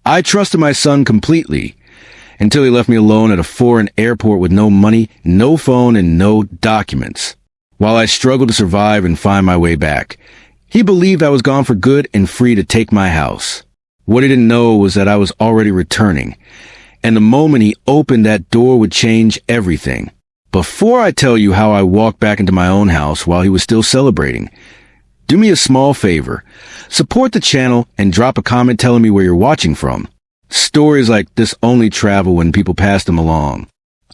I trusted my son completely until he left me alone at a foreign airport with no money, no phone, and no documents. While I struggled to survive and find my way back, he believed I was gone for good and free to take my house. What he didn't know was that I was already returning, and the moment he opened that door would change everything. Before I tell you how I walked back into my own house while he was still celebrating, do me a small favor. Support the channel and drop a comment telling me where you're watching from. Stories like this only travel when people pass them along.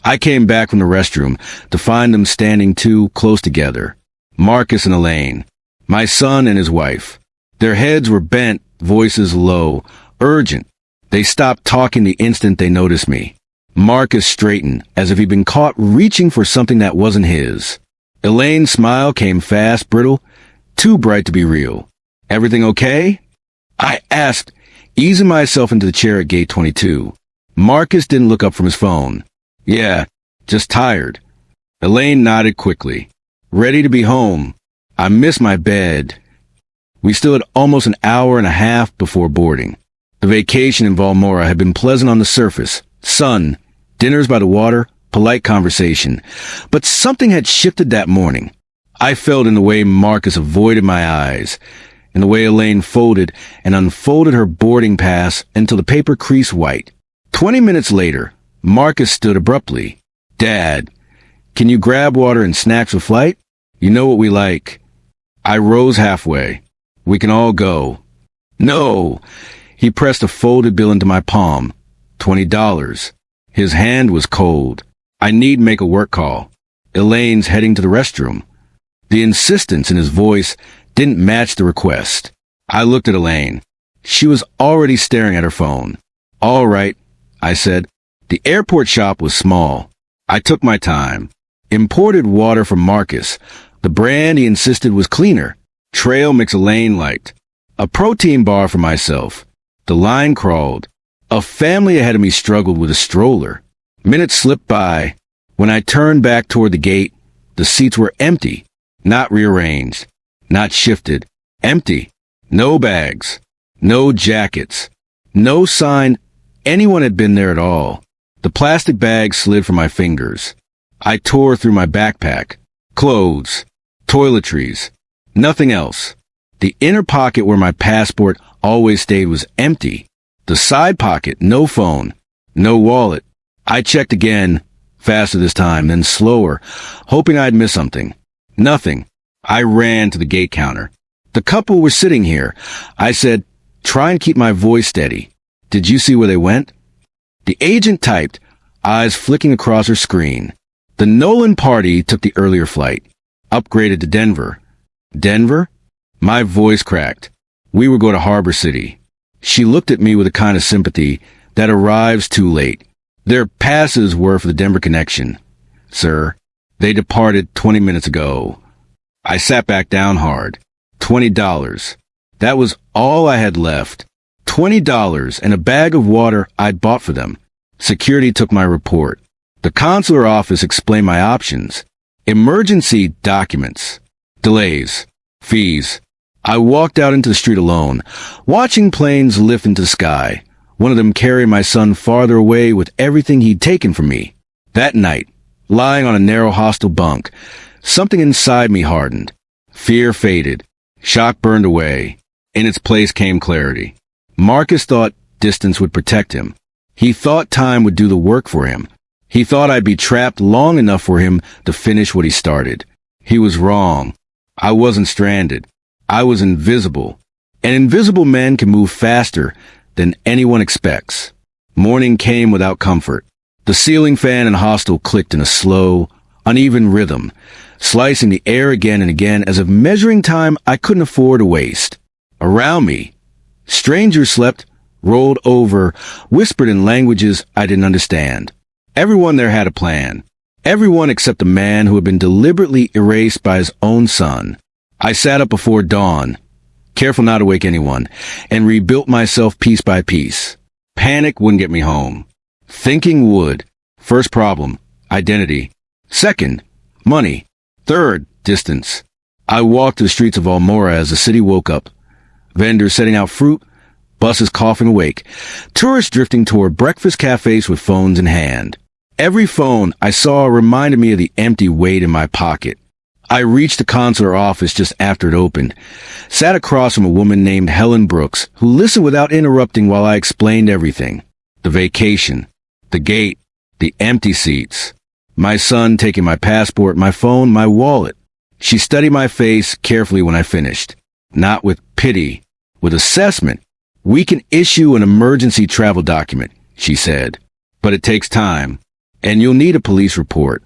I came back from the restroom to find them standing too close together. Marcus and Elaine, my son and his wife. Their heads were bent, voices low, urgent. They stopped talking the instant they noticed me. Marcus straightened, as if he'd been caught reaching for something that wasn't his. Elaine's smile came fast, brittle, too bright to be real. Everything okay? I asked, easing myself into the chair at gate 22. Marcus didn't look up from his phone. Yeah, just tired. Elaine nodded quickly. Ready to be home. I miss my bed. We still had almost an hour and a half before boarding. The vacation in Valmora had been pleasant on the surface. Sun, dinners by the water, polite conversation. But something had shifted that morning. I felt in the way Marcus avoided my eyes, in the way Elaine folded and unfolded her boarding pass until the paper creased white. 20 minutes later, Marcus stood abruptly. Dad, can you grab water and snacks for flight? You know what we like. I rose halfway. We can all go. No. He pressed a folded bill into my palm. $20. His hand was cold. I need make a work call. Elaine's heading to the restroom. The insistence in his voice didn't match the request. I looked at Elaine. She was already staring at her phone. All right, I said. The airport shop was small. I took my time. Imported water from Marcus. The brand he insisted was cleaner. Trail mix Elaine liked. A protein bar for myself. The line crawled. A family ahead of me struggled with a stroller. Minutes slipped by. When I turned back toward the gate, the seats were empty. Not rearranged. Not shifted. Empty. No bags. No jackets. No sign anyone had been there at all. The plastic bag slid from my fingers. I tore through my backpack. Clothes. Toiletries. Nothing else. The inner pocket where my passport always stayed was empty. The side pocket, no phone. No wallet. I checked again, faster this time, then slower, hoping I'd miss something. Nothing. I ran to the gate counter. The couple were sitting here. I said, try and keep my voice steady. Did you see where they went? The agent typed, eyes flicking across her screen. The Nolan party took the earlier flight. Upgraded to Denver. Denver? My voice cracked. We would go to Harbor City. She looked at me with a kind of sympathy that arrives too late. Their passes were for the Denver connection. Sir, they departed 20 minutes ago. I sat back down hard. $20. That was all I had left. $20 and a bag of water I'd bought for them. Security took my report. The consular office explained my options. Emergency documents. Delays. Fees. I walked out into the street alone, watching planes lift into the sky, one of them carrying my son farther away with everything he'd taken from me. That night, lying on a narrow hostel bunk, something inside me hardened. Fear faded. Shock burned away. In its place came clarity. Marcus thought distance would protect him. He thought time would do the work for him. He thought I'd be trapped long enough for him to finish what he started. He was wrong. I wasn't stranded. I was invisible. And invisible men can move faster than anyone expects. Morning came without comfort. The ceiling fan in the hostel clicked in a slow, uneven rhythm, slicing the air again and again as if measuring time I couldn't afford to waste. Around me, strangers slept, rolled over, whispered in languages I didn't understand. Everyone there had a plan. Everyone except the man who had been deliberately erased by his own son. I sat up before dawn, careful not to wake anyone, and rebuilt myself piece by piece. Panic wouldn't get me home. Thinking would. First problem, identity. Second, money. Third, distance. I walked the streets of Almora as the city woke up. Vendors setting out fruit, buses coughing awake, tourists drifting toward breakfast cafes with phones in hand. Every phone I saw reminded me of the empty weight in my pocket. I reached the consular office just after it opened, sat across from a woman named Helen Brooks, who listened without interrupting while I explained everything. The vacation, the gate, the empty seats, my son taking my passport, my phone, my wallet. She studied my face carefully when I finished. Not with pity, with assessment. We can issue an emergency travel document, she said, but it takes time, and you'll need a police report.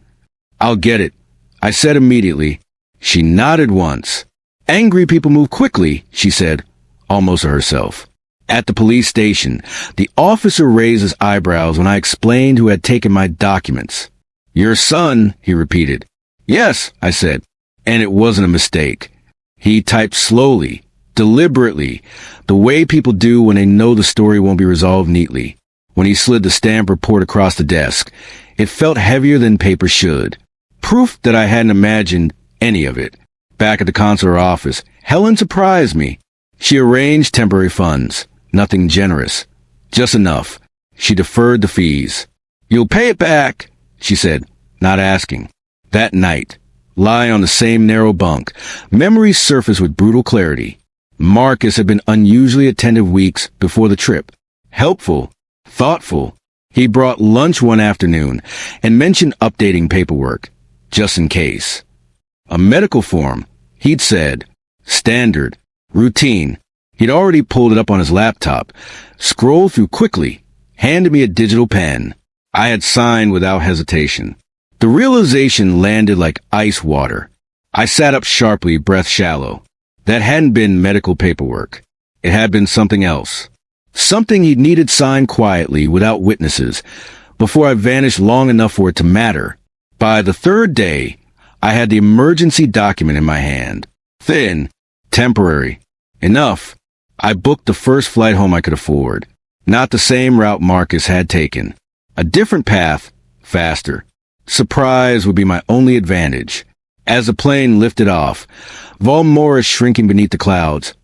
I'll get it, I said immediately. She nodded once. Angry people move quickly, she said, almost to herself. At the police station, the officer raised his eyebrows when I explained who had taken my documents. Your son, he repeated. Yes, I said, and it wasn't a mistake. He typed slowly, deliberately, the way people do when they know the story won't be resolved neatly. When he slid the stamp report across the desk, it felt heavier than paper should. Proof that I hadn't imagined any of it. Back at the consular office, Helen surprised me. She arranged temporary funds. Nothing generous. Just enough. She deferred the fees. You'll pay it back, she said, not asking. That night, lying on the same narrow bunk, memories surfaced with brutal clarity. Marcus had been unusually attentive weeks before the trip. Helpful. Thoughtful. He brought lunch one afternoon and mentioned updating paperwork, just in case. A medical form, he'd said. Standard. Routine. He'd already pulled it up on his laptop, scrolled through quickly, handed me a digital pen. I had signed without hesitation. The realization landed like ice water. I sat up sharply, breath shallow. That hadn't been medical paperwork. It had been something else. Something he'd needed signed quietly, without witnesses, before I vanished long enough for it to matter. By the third day, I had the emergency document in my hand. Thin. Temporary. Enough. I booked the first flight home I could afford. Not the same route Marcus had taken. A different path, faster. Surprise would be my only advantage. As the plane lifted off, Valmora shrinking beneath the clouds,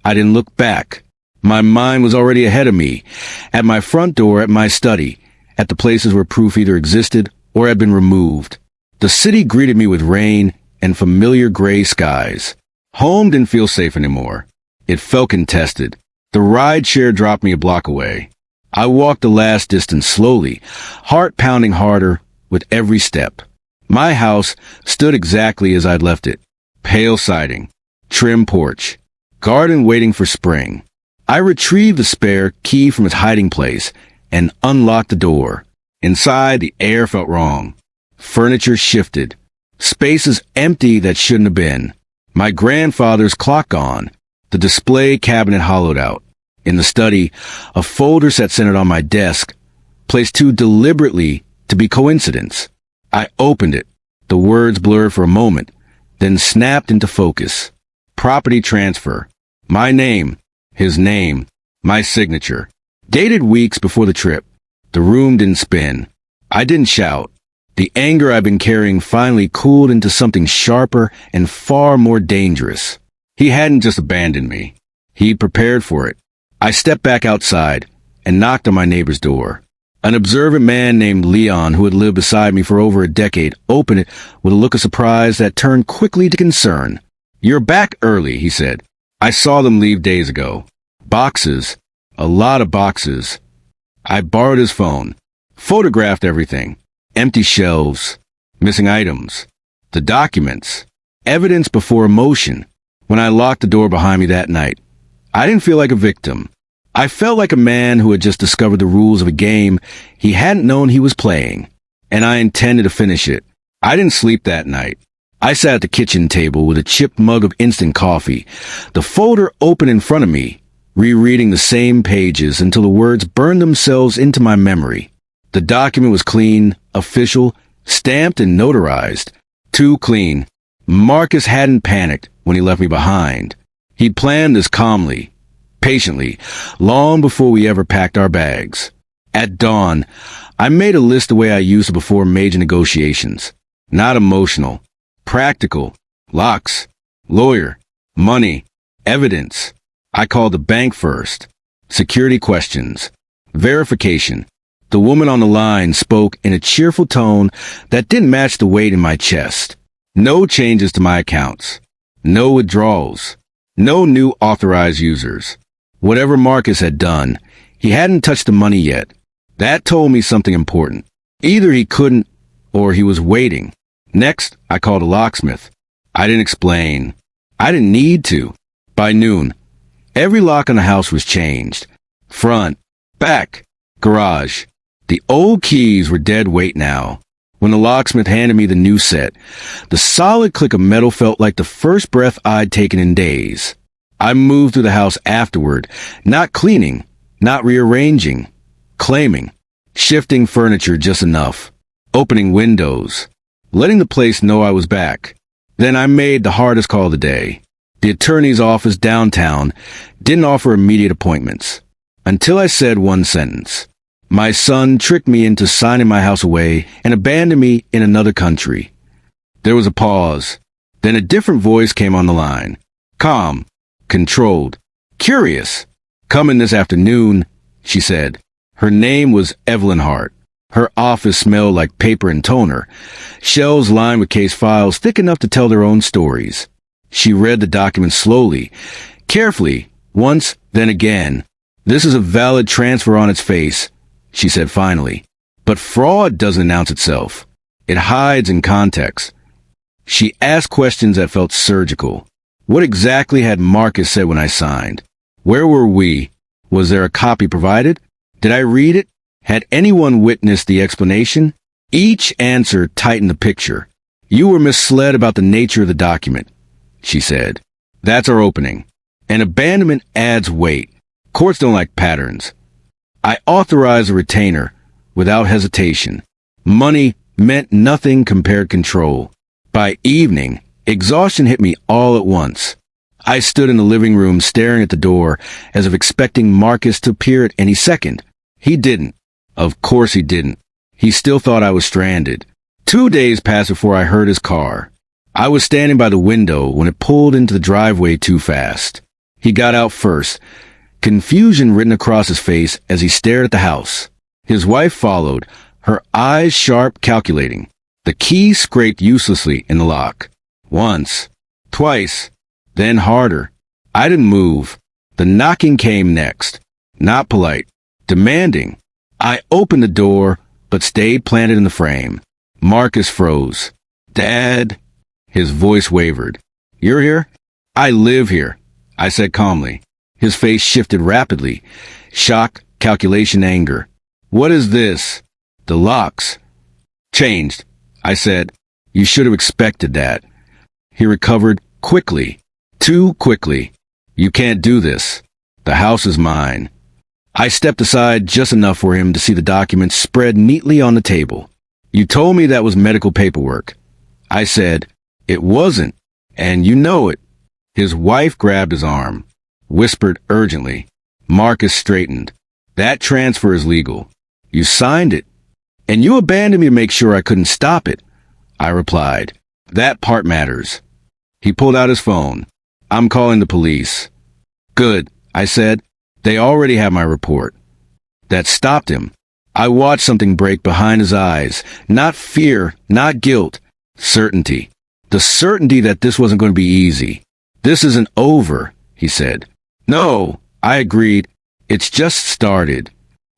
I didn't look back. My mind was already ahead of me, at my front door, at my study, at the places where proof either existed or had been removed. The city greeted me with rain and familiar gray skies. Home didn't feel safe anymore. It felt contested. The rideshare dropped me a block away. I walked the last distance slowly, heart pounding harder with every step. My house stood exactly as I'd left it. Pale siding, trim porch, garden waiting for spring. I retrieved the spare key from its hiding place and unlocked the door. Inside, the air felt wrong. Furniture shifted. Spaces empty that shouldn't have been. My grandfather's clock gone. The display cabinet hollowed out. In the study, a folder sat centered on my desk, placed too deliberately to be coincidence. I opened it. The words blurred for a moment, then snapped into focus. Property transfer. My name. His name. My signature. Dated weeks before the trip. The room didn't spin. I didn't shout. The anger I'd been carrying finally cooled into something sharper and far more dangerous. He hadn't just abandoned me. He'd prepared for it. I stepped back outside and knocked on my neighbor's door. An observant man named Leon, who had lived beside me for over a decade, opened it with a look of surprise that turned quickly to concern. You're back early, he said. I saw them leave days ago. Boxes. A lot of boxes. I borrowed his phone. Photographed everything. Empty shelves. Missing items. The documents. Evidence before emotion. When I locked the door behind me that night, I didn't feel like a victim. I felt like a man who had just discovered the rules of a game he hadn't known he was playing, and I intended to finish it. I didn't sleep that night. I sat at the kitchen table with a chipped mug of instant coffee, the folder open in front of me, rereading the same pages until the words burned themselves into my memory. The document was clean, official, stamped and notarized. Too clean. Marcus hadn't panicked when he left me behind. He'd planned this calmly, patiently, long before we ever packed our bags. At dawn, I made a list the way I used to before major negotiations. Not emotional. Practical. Locks. Lawyer. Money. Evidence. I called the bank first. security questions, verification. The woman on the line spoke in a cheerful tone that didn't match the weight in my chest. No changes to my accounts. No withdrawals. No new authorized users. Whatever Marcus had done, he hadn't touched the money yet. That told me something important. Either he couldn't, or he was waiting. Next, I called a locksmith. I didn't explain. I didn't need to. By noon, every lock on the house was changed. Front, back, garage. The old keys were dead weight now. When the locksmith handed me the new set, the solid click of metal felt like the first breath I'd taken in days. I moved through the house afterward, not cleaning, not rearranging, claiming, shifting furniture just enough, opening windows, letting the place know I was back. Then I made the hardest call of the day. The attorney's office downtown didn't offer immediate appointments. Until I said one sentence. My son tricked me into signing my house away and abandoned me in another country. There was a pause. Then a different voice came on the line. Calm, controlled, curious. Come in this afternoon, she said. Her name was Evelyn Hart. Her office smelled like paper and toner, shelves lined with case files thick enough to tell their own stories. She read the document slowly, carefully, once, then again. This is a valid transfer on its face, she said finally. But fraud doesn't announce itself. It hides in context. She asked questions that felt surgical. What exactly had Marcus said when I signed? Where were we? Was there a copy provided? Did I read it? Had anyone witnessed the explanation? Each answer tightened the picture. You were misled about the nature of the document, she said. That's our opening. An abandonment adds weight. Courts don't like patterns. I authorized a retainer without hesitation. Money meant nothing compared to control. By evening, exhaustion hit me all at once. I stood in the living room staring at the door as if expecting Marcus to appear at any second. He didn't. Of course he didn't. He still thought I was stranded. 2 days passed before I heard his car. I was standing by the window when it pulled into the driveway too fast. He got out first, confusion written across his face as he stared at the house. His wife followed, her eyes sharp, calculating. The key scraped uselessly in the lock. Once, twice, then harder. I didn't move. The knocking came next. Not polite, demanding. I opened the door, but stayed planted in the frame. Marcus froze. Dad? His voice wavered. You're here? I live here, I said calmly. His face shifted rapidly. Shock, calculation, anger. What is this? The locks. Changed, I said. You should have expected that. He recovered quickly. Too quickly. You can't do this. The house is mine. I stepped aside just enough for him to see the documents spread neatly on the table. You told me that was medical paperwork. I said, it wasn't, and you know it. His wife grabbed his arm, whispered urgently. Marcus straightened. That transfer is legal. You signed it, and you abandoned me to make sure I couldn't stop it. I replied, that part matters. He pulled out his phone. I'm calling the police. Good, I said. They already have my report. That stopped him. I watched something break behind his eyes. Not fear, not guilt. Certainty. The certainty that this wasn't going to be easy. This isn't over, he said. No, I agreed. It's just started.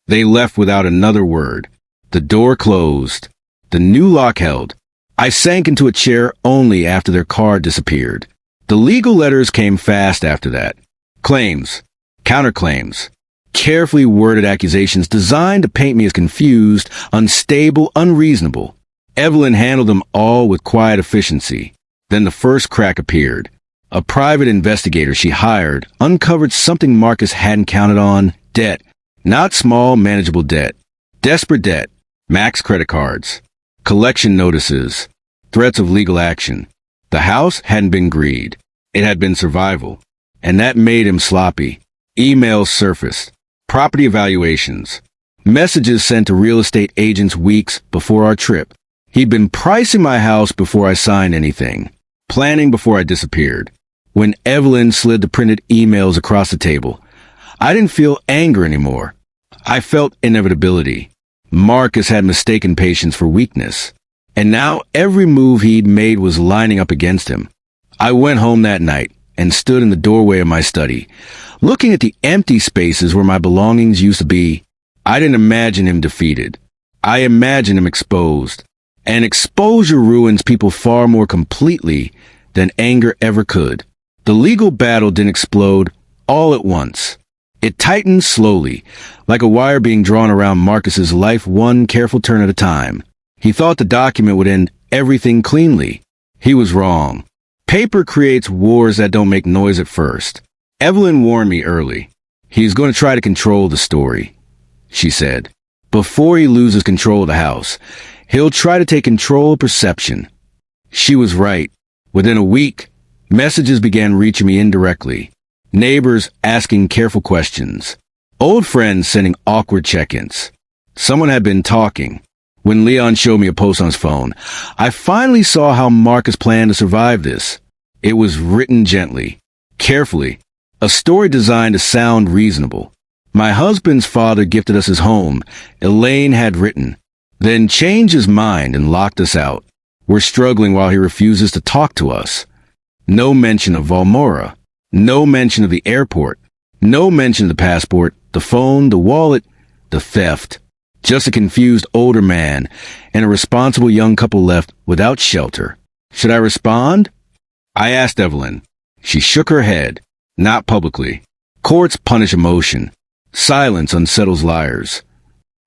They left without another word. The door closed. The new lock held. I sank into a chair only after their car disappeared. The legal letters came fast after that. Claims. Counterclaims. Carefully worded accusations designed to paint me as confused, unstable, unreasonable. Evelyn handled them all with quiet efficiency. Then the first crack appeared. A private investigator she hired uncovered something Marcus hadn't counted on. Debt. Not small, manageable debt. Desperate debt. Max credit cards. Collection notices. Threats of legal action. The house hadn't been greed. It had been survival. And that made him sloppy. Emails surfaced. Property evaluations. Messages sent to real estate agents weeks before our trip. He'd been pricing my house before I signed anything. Planning before I disappeared. When Evelyn slid the printed emails across the table, I didn't feel anger anymore. I felt inevitability. Marcus had mistaken patience for weakness, and now every move he'd made was lining up against him. I went home that night and stood in the doorway of my study, looking at the empty spaces where my belongings used to be. I didn't imagine him defeated. I imagined him exposed. And exposure ruins people far more completely than anger ever could. The legal battle didn't explode all at once. It tightened slowly, like a wire being drawn around Marcus's life one careful turn at a time. He thought the document would end everything cleanly. He was wrong. Paper creates wars that don't make noise at first. Evelyn warned me early. He's going to try to control the story, she said. Before he loses control of the house, he'll try to take control of perception. She was right. Within a week, messages began reaching me indirectly. Neighbors asking careful questions. Old friends sending awkward check-ins. Someone had been talking. When Leon showed me a post on his phone, I finally saw how Marcus planned to survive this. It was written gently, carefully, a story designed to sound reasonable. My husband's father gifted us his home, Elaine had written, then changed his mind and locked us out. We're struggling while he refuses to talk to us. No mention of Valmora. No mention of the airport. No mention of the passport, the phone, the wallet, the theft. Just a confused older man and a responsible young couple left without shelter. Should I respond? I asked Evelyn. She shook her head. Not publicly. Courts punish emotion. Silence unsettles liars.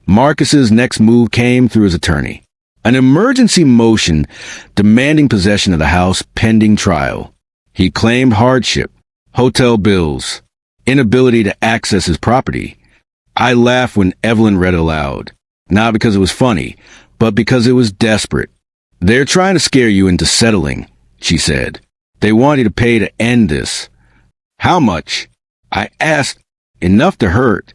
Marcus's next move came through his attorney. An emergency motion demanding possession of the house pending trial. He claimed hardship, hotel bills, inability to access his property. I laughed when Evelyn read it aloud, not because it was funny, but because it was desperate. They're trying to scare you into settling, she said. They want you to pay to end this. How much? I asked. Enough to hurt.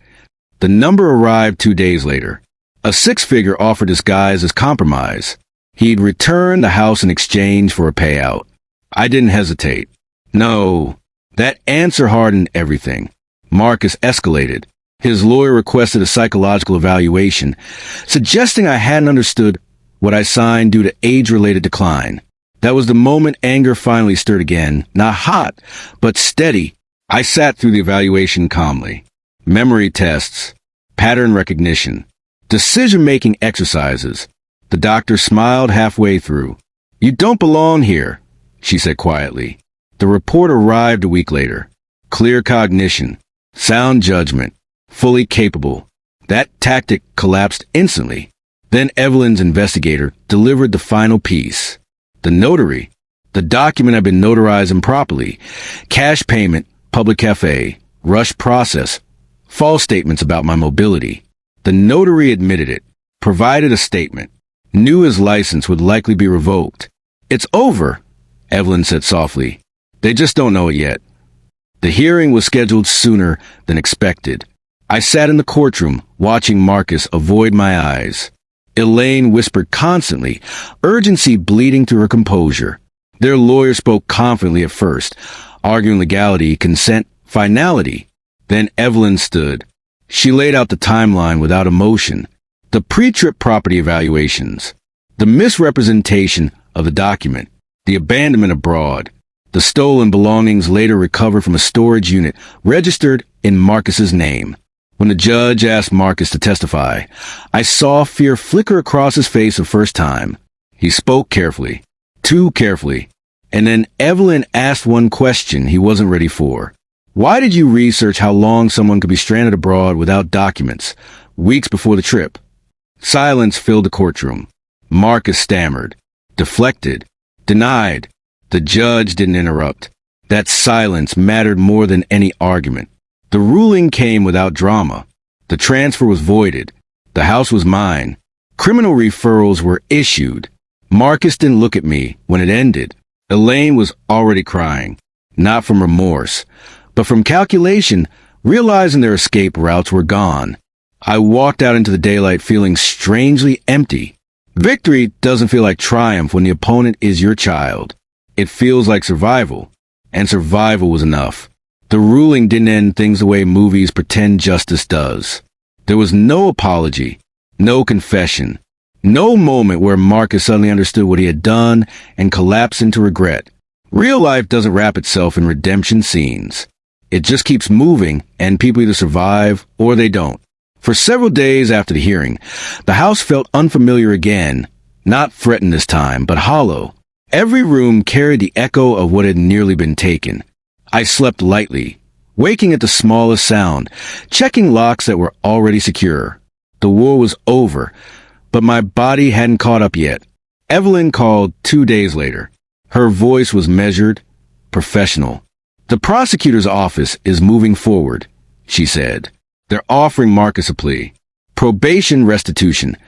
The number arrived 2 days later. A six-figure offer disguised as compromise. He'd return the house in exchange for a payout. I didn't hesitate. No. That answer hardened everything. Marcus escalated. His lawyer requested a psychological evaluation, suggesting I hadn't understood what I signed due to age-related decline. That was the moment anger finally stirred again, not hot, but steady. I sat through the evaluation calmly. Memory tests, pattern recognition, decision-making exercises. The doctor smiled halfway through. You don't belong here, she said quietly. The report arrived a week later. Clear cognition, sound judgment, fully capable. That tactic collapsed instantly. Then Evelyn's investigator delivered the final piece. The notary. The document had been notarized improperly. Cash payment, public cafe, rush process, false statements about my mobility. The notary admitted it, provided a statement, knew his license would likely be revoked. It's over, Evelyn said softly. They just don't know it yet. The hearing was scheduled sooner than expected. I sat in the courtroom, watching Marcus avoid my eyes. Elaine whispered constantly, urgency bleeding through her composure. Their lawyer spoke confidently at first, arguing legality, consent, finality. Then Evelyn stood. She laid out the timeline without emotion. The pre-trip property evaluations, the misrepresentation of the document, the abandonment abroad, the stolen belongings later recovered from a storage unit registered in Marcus's name. When the judge asked Marcus to testify, I saw fear flicker across his face the first time. He spoke carefully, too carefully, and then Evelyn asked one question he wasn't ready for. Why did you research how long someone could be stranded abroad without documents, weeks before the trip? Silence filled the courtroom. Marcus stammered, deflected, denied. The judge didn't interrupt. That silence mattered more than any argument. The ruling came without drama. The transfer was voided. The house was mine. Criminal referrals were issued. Marcus didn't look at me when it ended. Elaine was already crying, not from remorse, but from calculation, realizing their escape routes were gone. I walked out into the daylight feeling strangely empty. Victory doesn't feel like triumph when the opponent is your child. It feels like survival, and survival was enough. The ruling didn't end things the way movies pretend justice does. There was no apology, no confession, no moment where Marcus suddenly understood what he had done and collapsed into regret. Real life doesn't wrap itself in redemption scenes. It just keeps moving, and people either survive or they don't. For several days after the hearing, the house felt unfamiliar again, not threatened this time, but hollow. Every room carried the echo of what had nearly been taken. I slept lightly, waking at the smallest sound, checking locks that were already secure. The war was over, but my body hadn't caught up yet. Evelyn called 2 days later. Her voice was measured, professional. "The prosecutor's office is moving forward," she said. "They're offering Marcus a plea. Probation restitution.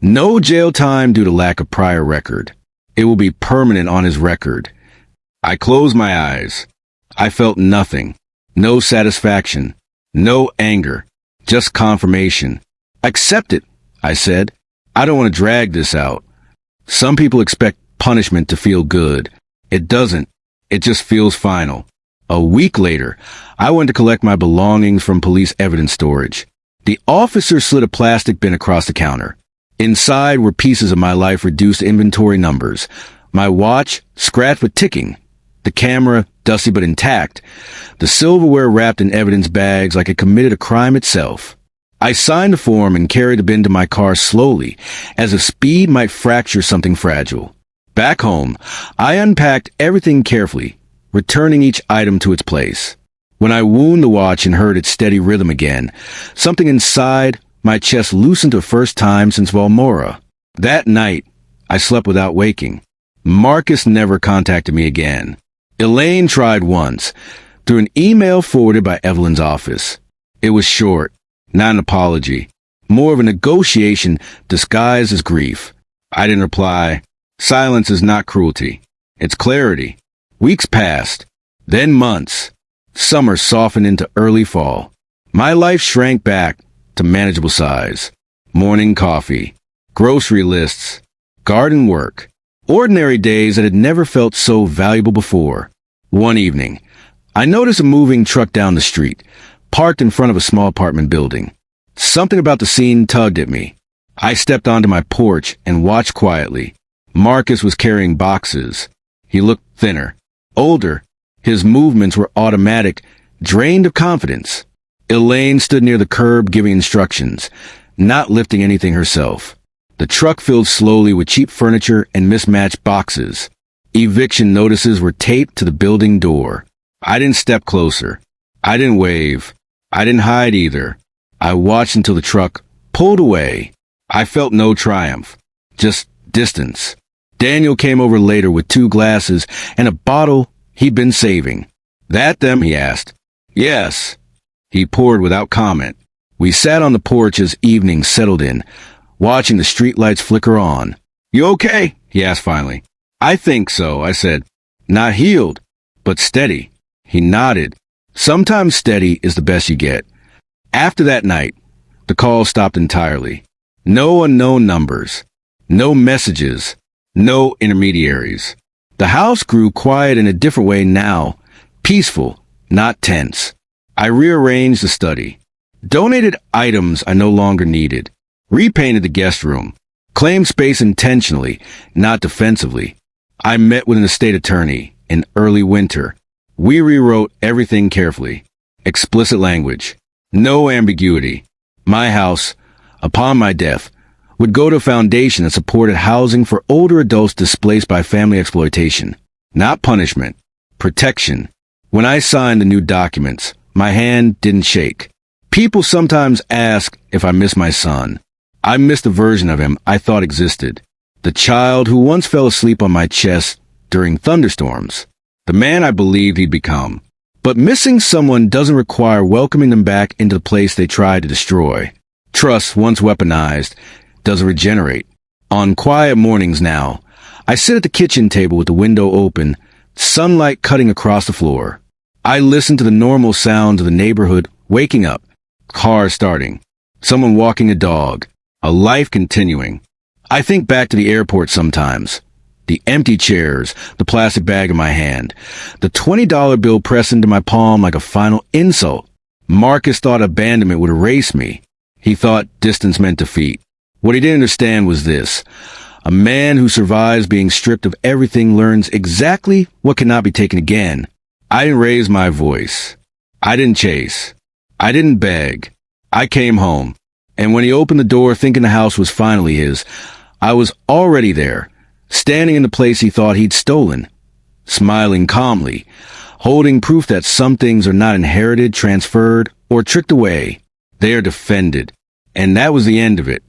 No jail time due to lack of prior record. It will be permanent on his record." I closed my eyes. I felt nothing. No satisfaction. No anger. Just confirmation. "Accept it," I said. "I don't want to drag this out." Some people expect punishment to feel good. It doesn't. It just feels final. A week later, I went to collect my belongings from police evidence storage. The officer slid a plastic bin across the counter. Inside were pieces of my life reduced to inventory numbers. My watch, scratched with ticking. The camera, dusty but intact. The silverware wrapped in evidence bags like it committed a crime itself. I signed the form and carried the bin to my car slowly, as if speed might fracture something fragile. Back home, I unpacked everything carefully, returning each item to its place. When I wound the watch and heard its steady rhythm again, something inside my chest loosened for the first time since Valmora. That night, I slept without waking. Marcus never contacted me again. Elaine tried once, through an email forwarded by Evelyn's office. It was short, not an apology, more of a negotiation disguised as grief. I didn't reply. Silence is not cruelty. It's clarity. Weeks passed, then months. Summer softened into early fall. My life shrank back to manageable size. Morning coffee, grocery lists, garden work, ordinary days that had never felt so valuable before. One evening, I noticed a moving truck down the street, parked in front of a small apartment building. Something about the scene tugged at me. I stepped onto my porch and watched quietly. Marcus was carrying boxes. He looked thinner, older. His movements were automatic, drained of confidence. Elaine stood near the curb giving instructions, not lifting anything herself. The truck filled slowly with cheap furniture and mismatched boxes. Eviction notices were taped to the building door. I didn't step closer. I didn't wave. I didn't hide either. I watched until the truck pulled away. I felt no triumph, just distance. Daniel came over later with 2 glasses and a bottle he'd been saving. "That them?" he asked. "Yes." He poured without comment. We sat on the porch as evening settled in, watching the streetlights flicker on. "You okay?" he asked finally. "I think so," I said. "Not healed, but steady." He nodded. Sometimes steady is the best you get. After that night, the call stopped entirely. No unknown numbers. No messages. No intermediaries. The house grew quiet in a different way now. Peaceful, not tense. I rearranged the study. Donated items I no longer needed. Repainted the guest room. Claimed space intentionally, not defensively. I met with an estate attorney in early winter. We rewrote everything carefully. Explicit language. No ambiguity. My house, upon my death, would go to a foundation that supported housing for older adults displaced by family exploitation. Not punishment. Protection. When I signed the new documents, my hand didn't shake. People sometimes ask if I miss my son. I missed a version of him I thought existed. The child who once fell asleep on my chest during thunderstorms. The man I believed he'd become. But missing someone doesn't require welcoming them back into the place they tried to destroy. Trust, once weaponized, doesn't regenerate. On quiet mornings now, I sit at the kitchen table with the window open, sunlight cutting across the floor. I listen to the normal sounds of the neighborhood waking up, cars starting, someone walking a dog, a life continuing. I think back to the airport sometimes. The empty chairs, the plastic bag in my hand, the $20 bill pressed into my palm like a final insult. Marcus thought abandonment would erase me. He thought distance meant defeat. What he didn't understand was this. A man who survives being stripped of everything learns exactly what cannot be taken again. I didn't raise my voice. I didn't chase. I didn't beg. I came home. And when he opened the door thinking the house was finally his, I was already there, standing in the place he thought he'd stolen, smiling calmly, holding proof that some things are not inherited, transferred, or tricked away. They are defended. And that was the end of it.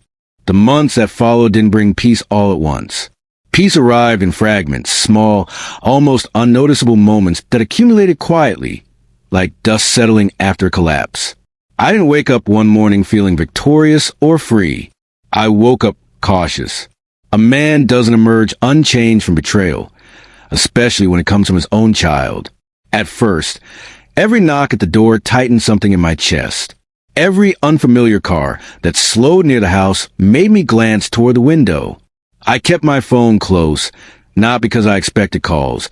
The months that followed didn't bring peace all at once. Peace arrived in fragments, small, almost unnoticeable moments that accumulated quietly, like dust settling after a collapse. I didn't wake up one morning feeling victorious or free. I woke up cautious. A man doesn't emerge unchanged from betrayal, especially when it comes from his own child. At first, every knock at the door tightened something in my chest. Every unfamiliar car that slowed near the house made me glance toward the window. I kept my phone close, not because I expected calls,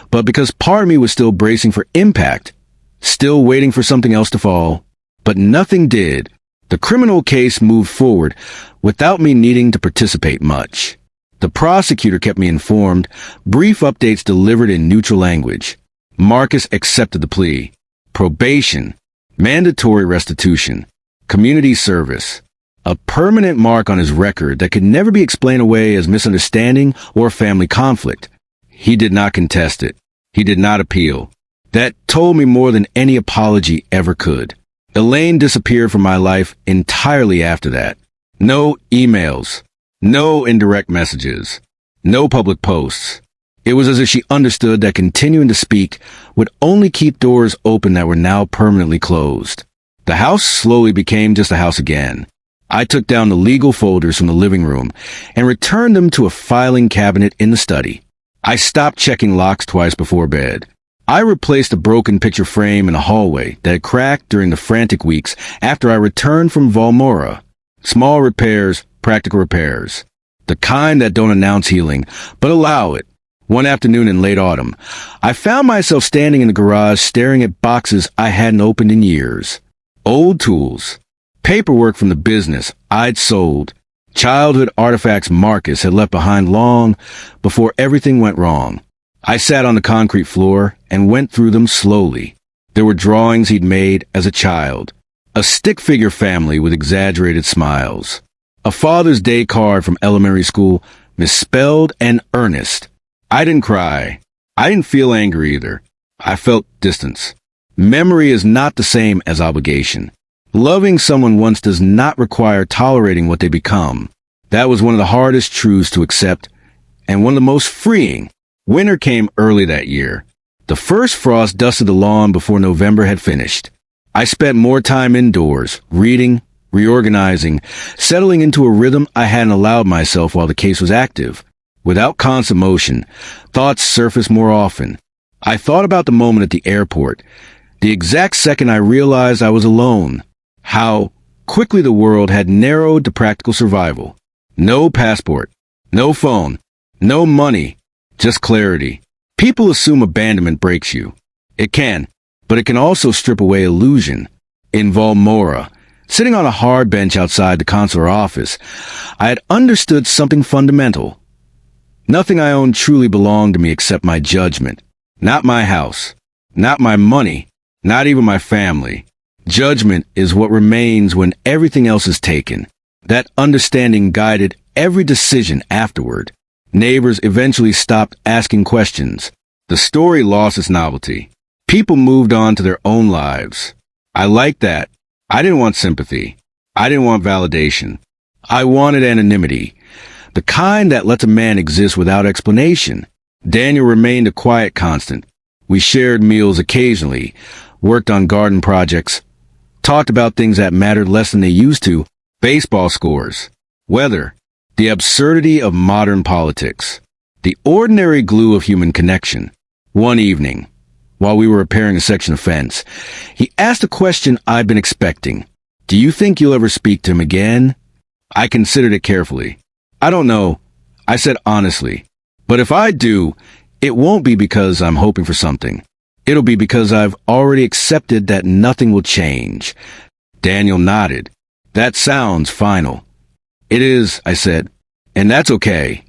but because part of me was still bracing for impact, still waiting for something else to fall. But nothing did. The criminal case moved forward without me needing to participate much. The prosecutor kept me informed, brief updates delivered in neutral language. Marcus accepted the plea. Probation, mandatory restitution, community service, a permanent mark on his record that could never be explained away as misunderstanding or family conflict. He did not contest it. He did not appeal. That told me more than any apology ever could. Elaine disappeared from my life entirely after that. No emails, no indirect messages, no public posts. It was as if she understood that continuing to speak would only keep doors open that were now permanently closed. The house slowly became just a house again. I took down the legal folders from the living room and returned them to a filing cabinet in the study. I stopped checking locks twice before bed. I replaced a broken picture frame in a hallway that had cracked during the frantic weeks after I returned from Valmora. Small repairs, practical repairs. The kind that don't announce healing, but allow it. One afternoon in late autumn, I found myself standing in the garage staring at boxes I hadn't opened in years. Old tools. Paperwork from the business I'd sold. Childhood artifacts Marcus had left behind long before everything went wrong. I sat on the concrete floor and went through them slowly. There were drawings he'd made as a child. A stick figure family with exaggerated smiles. A Father's Day card from elementary school, misspelled and earnest. I didn't cry. I didn't feel anger either. I felt distance. Memory is not the same as obligation. Loving someone once does not require tolerating what they become. That was one of the hardest truths to accept, and one of the most freeing. Winter came early that year. The first frost dusted the lawn before November had finished. I spent more time indoors, reading, reorganizing, settling into a rhythm I hadn't allowed myself while the case was active. Without constant motion, thoughts surfaced more often. I thought about the moment at the airport, the exact second I realized I was alone. How quickly the world had narrowed to practical survival. No passport, no phone, no money, just clarity. People assume abandonment breaks you. It can, but it can also strip away illusion. In Valmora, sitting on a hard bench outside the consular office, I had understood something fundamental. Nothing I owned truly belonged to me except my judgment. Not my house, not my money, not even my family. Judgment is what remains when everything else is taken. That understanding guided every decision afterward. Neighbors eventually stopped asking questions. The story lost its novelty. People moved on to their own lives. I liked that. I didn't want sympathy. I didn't want validation. I wanted anonymity. The kind that lets a man exist without explanation. Daniel remained a quiet constant. We shared meals occasionally, worked on garden projects, talked about things that mattered less than they used to, baseball scores, weather, the absurdity of modern politics, the ordinary glue of human connection. One evening, while we were repairing a section of fence, he asked a question I'd been expecting. Do you think you'll ever speak to him again? I considered it carefully. I don't know, I said honestly. But if I do, it won't be because I'm hoping for something. It'll be because I've already accepted that nothing will change. Daniel nodded. That sounds final. It is, I said, and that's okay.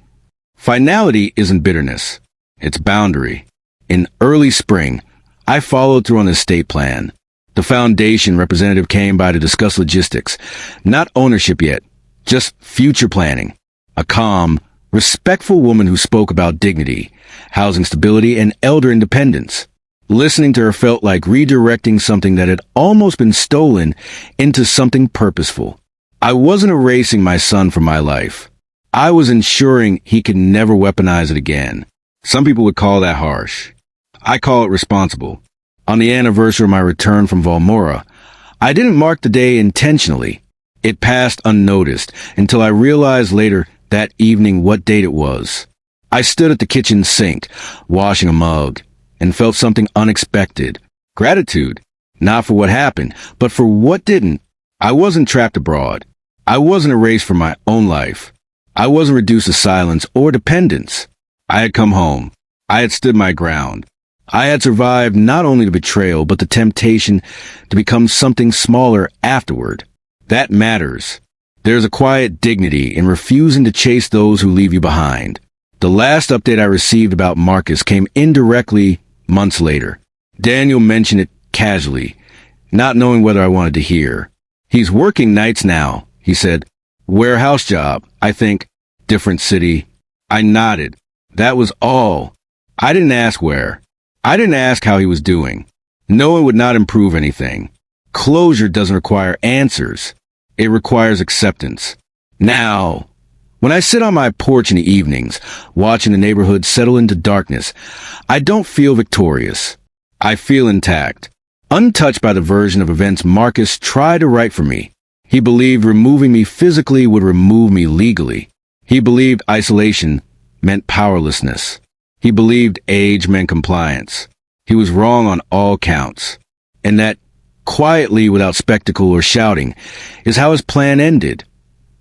Finality isn't bitterness. It's boundary. In early spring, I followed through on the estate plan. The foundation representative came by to discuss logistics. Not ownership yet, just future planning. A calm, respectful woman who spoke about dignity, housing stability, and elder independence. Listening to her felt like redirecting something that had almost been stolen into something purposeful. I wasn't erasing my son from my life. I was ensuring he could never weaponize it again. Some people would call that harsh. I call it responsible. On the anniversary of my return from Valmora, I didn't mark the day intentionally. It passed unnoticed until I realized later that evening what date it was. I stood at the kitchen sink, washing a mug, and felt something unexpected. Gratitude, not for what happened, but for what didn't. I wasn't trapped abroad. I wasn't erased from my own life. I wasn't reduced to silence or dependence. I had come home. I had stood my ground. I had survived not only the betrayal, but the temptation to become something smaller afterward. That matters. There's a quiet dignity in refusing to chase those who leave you behind. The last update I received about Marcus came indirectly months later. Daniel mentioned it casually, not knowing whether I wanted to hear. He's working nights now, he said. Warehouse job, I think. Different city. I nodded. That was all. I didn't ask where. I didn't ask how he was doing. Knowing would not improve anything. Closure doesn't require answers. It requires acceptance. Now, when I sit on my porch in the evenings, watching the neighborhood settle into darkness, I don't feel victorious. I feel intact, untouched by the version of events Marcus tried to write for me. He believed removing me physically would remove me legally. He believed isolation meant powerlessness. He believed age meant compliance. He was wrong on all counts. And that, quietly without spectacle or shouting, is how his plan ended.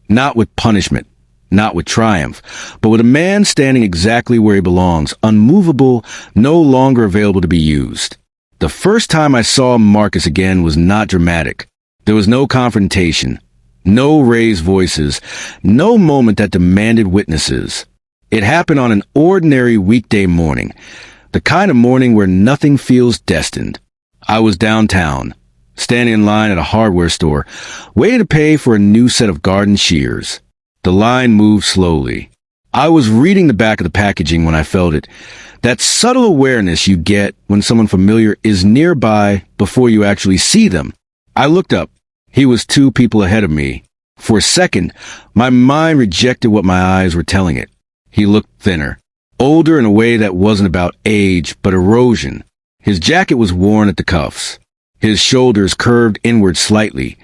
Not with punishment, not with triumph, but with a man standing exactly where he belongs, unmovable, no longer available to be used. The first time I saw Marcus again was not dramatic. There was no confrontation, no raised voices, no moment that demanded witnesses. It happened on an ordinary weekday morning, the kind of morning where nothing feels destined. I was downtown, standing in line at a hardware store, waiting to pay for a new set of garden shears. The line moved slowly. I was reading the back of the packaging when I felt it. That subtle awareness you get when someone familiar is nearby before you actually see them. I looked up. He was 2 people ahead of me. For a second, my mind rejected what my eyes were telling it. He looked thinner, older in a way that wasn't about age, but erosion. His jacket was worn at the cuffs. His shoulders curved inward slightly,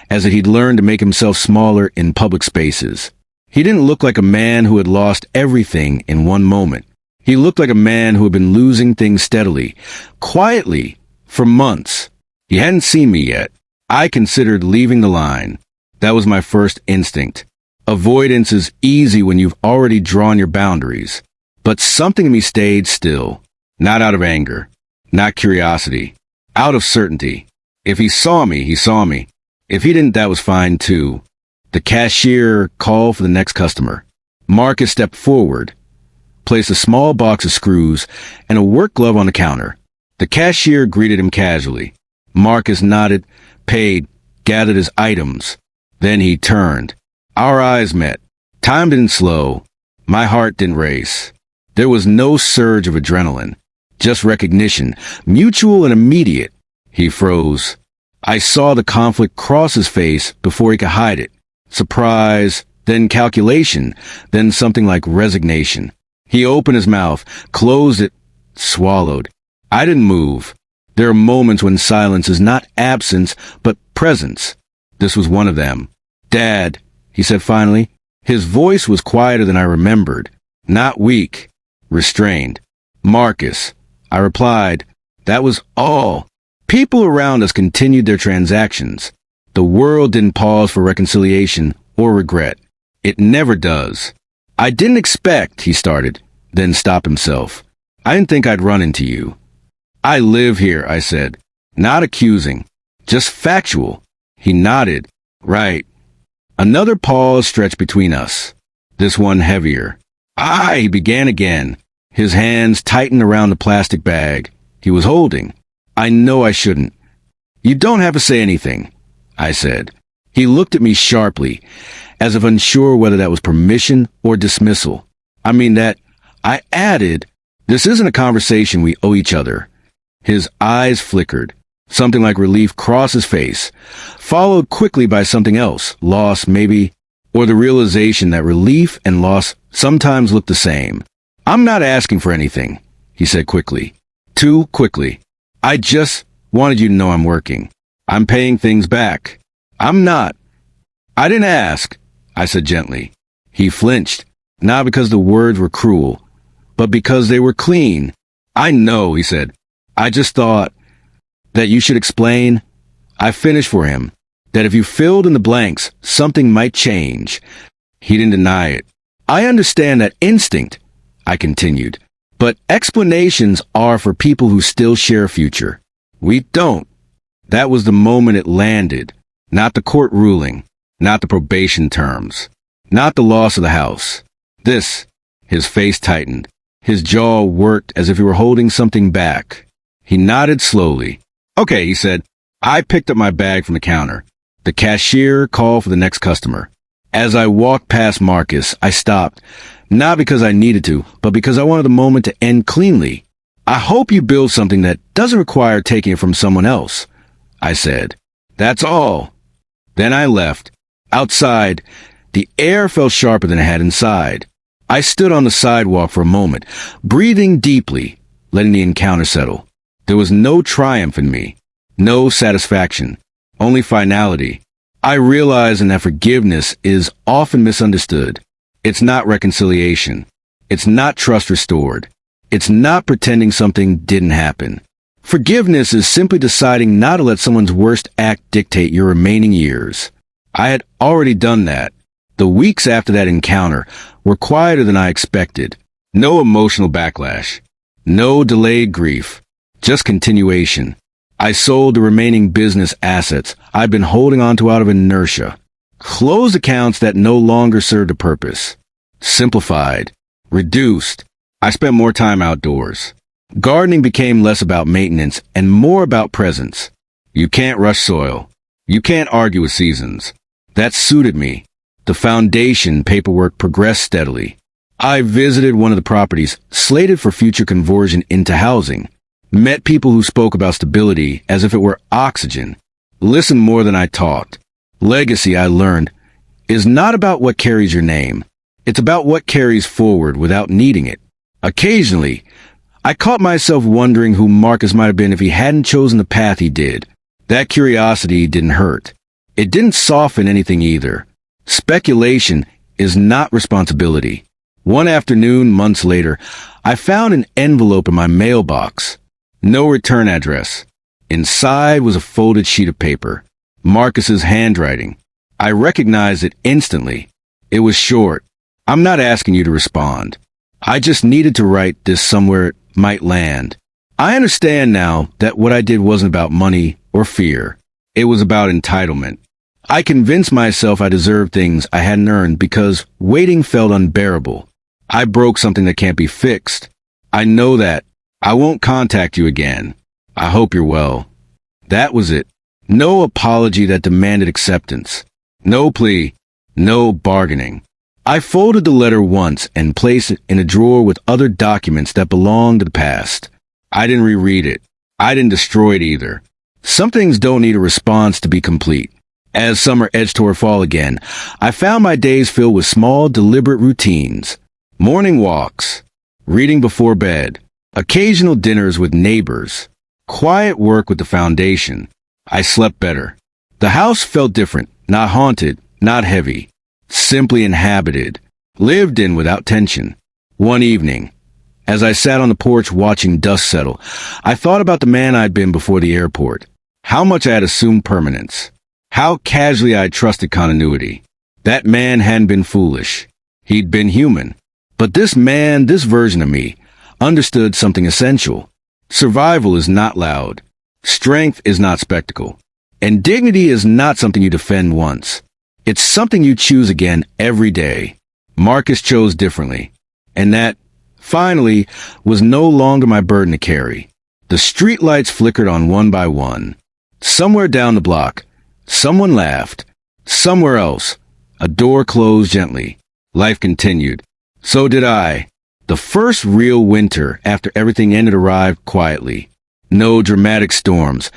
as if he'd learned to make himself smaller in public spaces. He didn't look like a man who had lost everything in one moment. He looked like a man who had been losing things steadily, quietly, for months. He hadn't seen me yet. I considered leaving the line. That was my first instinct. Avoidance is easy when you've already drawn your boundaries. But something in me stayed still. Not out of anger. Not curiosity. Out of certainty. If he saw me, he saw me. If he didn't, that was fine too. The cashier called for the next customer. Marcus stepped forward, placed a small box of screws and a work glove on the counter. The cashier greeted him casually. Marcus nodded, paid, gathered his items. Then he turned. Our eyes met. Time didn't slow. My heart didn't race. There was no surge of adrenaline. Just recognition, mutual and immediate. He froze. I saw the conflict cross his face before he could hide it. Surprise, then calculation, then something like resignation. He opened his mouth, closed it, swallowed. I didn't move. There are moments when silence is not absence, but presence. This was one of them. Dad, he said finally. His voice was quieter than I remembered. Not weak, restrained. Marcus, I replied. That was all. People around us continued their transactions. The world didn't pause for reconciliation or regret. It never does. I didn't expect, he started. then stopped himself. I didn't think I'd run into you. I live here, I said. Not accusing. Just factual. He nodded. Right. Another pause stretched between us. This one heavier. He began again. His hands tightened around the plastic bag he was holding. I know I shouldn't. You don't have to say anything, I said. He looked at me sharply, as if unsure whether that was permission or dismissal. I added, this isn't a conversation we owe each other. His eyes flickered. Something like relief crossed his face, followed quickly by something else, loss maybe, or the realization that relief and loss sometimes look the same. I'm not asking for anything, he said quickly. Too quickly. I just wanted you to know I'm working. I'm paying things back. I'm not. I didn't ask, I said gently. He flinched, not because the words were cruel, but because they were clean. I know, he said. I just thought that you should explain. I finished for him, that if you filled in the blanks, something might change. He didn't deny it. I understand that instinct, I continued, but explanations are for people who still share a future. We don't. That was the moment it landed, not the court ruling, not the probation terms, not the loss of the house. His face tightened. His jaw worked as if he were holding something back. He nodded slowly. Okay, he said. I picked up my bag from the counter. The cashier called for the next customer. As I walked past Marcus, I stopped, not because I needed to, but because I wanted the moment to end cleanly. I hope you build something that doesn't require taking it from someone else, I said. That's all. Then I left. Outside, the air felt sharper than it had inside. I stood on the sidewalk for a moment, breathing deeply, letting the encounter settle. There was no triumph in me, no satisfaction, only finality. I realized that forgiveness is often misunderstood. It's not reconciliation. It's not trust restored. It's not pretending something didn't happen. Forgiveness is simply deciding not to let someone's worst act dictate your remaining years. I had already done that. The weeks after that encounter were quieter than I expected. No emotional backlash. No delayed grief. Just continuation. I sold the remaining business assets I'd been holding onto out of inertia. Closed accounts that no longer served a purpose. Simplified. Reduced. I spent more time outdoors. Gardening became less about maintenance and more about presence. You can't rush soil. You can't argue with seasons. That suited me. The foundation paperwork progressed steadily. I visited one of the properties slated for future conversion into housing. Met people who spoke about stability as if it were oxygen. Listened more than I talked. Legacy, I learned, is not about what carries your name. It's about what carries forward without needing it. Occasionally, I caught myself wondering who Marcus might have been if he hadn't chosen the path he did. That curiosity didn't hurt. It didn't soften anything either. Speculation is not responsibility. One afternoon, months later, I found an envelope in my mailbox. No return address. Inside was a folded sheet of paper. Marcus's handwriting. I recognized it instantly. It was short. I'm not asking you to respond. I just needed to write this somewhere it might land. I understand now that what I did wasn't about money or fear. It was about entitlement. I convinced myself I deserved things I hadn't earned because waiting felt unbearable. I broke something that can't be fixed. I know that. I won't contact you again. I hope you're well. That was it. No apology that demanded acceptance. No plea. No bargaining. I folded the letter once and placed it in a drawer with other documents that belonged to the past. I didn't reread it. I didn't destroy it either. Some things don't need a response to be complete. As summer edged toward fall again, I found my days filled with small, deliberate routines. Morning walks, reading before bed, occasional dinners with neighbors, quiet work with the foundation. I slept better. The house felt different, not haunted, not heavy, simply inhabited, lived in without tension. One evening, as I sat on the porch watching dust settle, I thought about the man I'd been before the airport, how much I had assumed permanence, how casually I trusted continuity. That man hadn't been foolish. He'd been human. But this version of me, understood something essential. Survival is not loud. Strength is not spectacle. And dignity is not something you defend once. It's something you choose again every day. Marcus chose differently. And that, finally, was no longer my burden to carry. The streetlights flickered on one by one. Somewhere down the block, someone laughed. Somewhere else, a door closed gently. Life continued. So did I. The first real winter after everything ended arrived quietly. No dramatic storms.